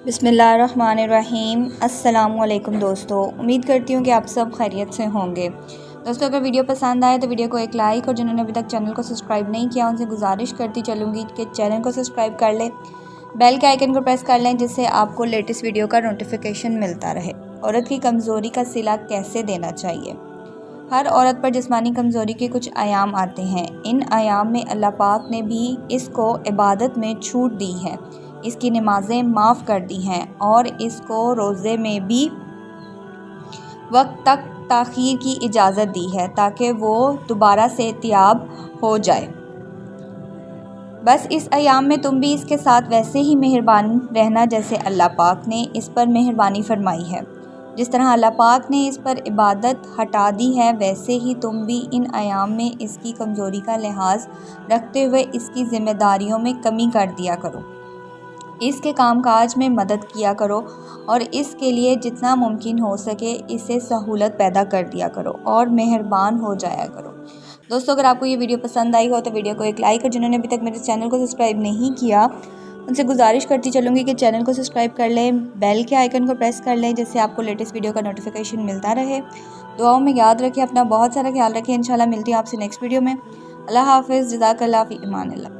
بسم اللہ الرحمن الرحیم۔ السلام علیکم دوستو، امید کرتی ہوں کہ آپ سب خیریت سے ہوں گے۔ دوستو اگر ویڈیو پسند آئے تو ویڈیو کو ایک لائک، اور جنہوں نے ابھی تک چینل کو سبسکرائب نہیں کیا ان سے گزارش کرتی چلوں گی کہ چینل کو سبسکرائب کر لیں، بیل کے آئیکن کو پریس کر لیں جس سے آپ کو لیٹسٹ ویڈیو کا نوٹیفیکیشن ملتا رہے۔ عورت کی کمزوری کا صلہ کیسے دینا چاہیے؟ ہر عورت پر جسمانی کمزوری کے کچھ ایام آتے ہیں۔ ان ایام میں اللہ پاک نے بھی اس کو عبادت میں چھوٹ دی ہے، اس کی نمازیں معاف کر دی ہیں، اور اس کو روزے میں بھی وقت تک تاخیر کی اجازت دی ہے تاکہ وہ دوبارہ صحتیاب ہو جائے۔ بس اس ایام میں تم بھی اس کے ساتھ ویسے ہی مہربان رہنا جیسے اللہ پاک نے اس پر مہربانی فرمائی ہے۔ جس طرح اللہ پاک نے اس پر عبادت ہٹا دی ہے ویسے ہی تم بھی ان ایام میں اس کی کمزوری کا لحاظ رکھتے ہوئے اس کی ذمہ داریوں میں کمی کر دیا کرو، اس کے کام کاج میں مدد کیا کرو، اور اس کے لیے جتنا ممکن ہو سکے اسے سہولت پیدا کر دیا کرو اور مہربان ہو جایا کرو۔ دوستو اگر آپ کو یہ ویڈیو پسند آئی ہو تو ویڈیو کو ایک لائک، اور جنہوں نے ابھی تک میرے چینل کو سبسکرائب نہیں کیا ان سے گزارش کرتی چلوں گی کہ چینل کو سبسکرائب کر لیں، بیل کے آئیکن کو پریس کر لیں جس سے آپ کو لیٹسٹ ویڈیو کا نوٹیفیکیشن ملتا رہے۔ دعاؤں میں یاد رکھیں، اپنا بہت سارا خیال رکھیں۔ انشاءاللہ ملتی ہوں آپ سے نیکسٹ ویڈیو میں۔ اللہ حافظ، جزاک اللہ، فی امان اللہ۔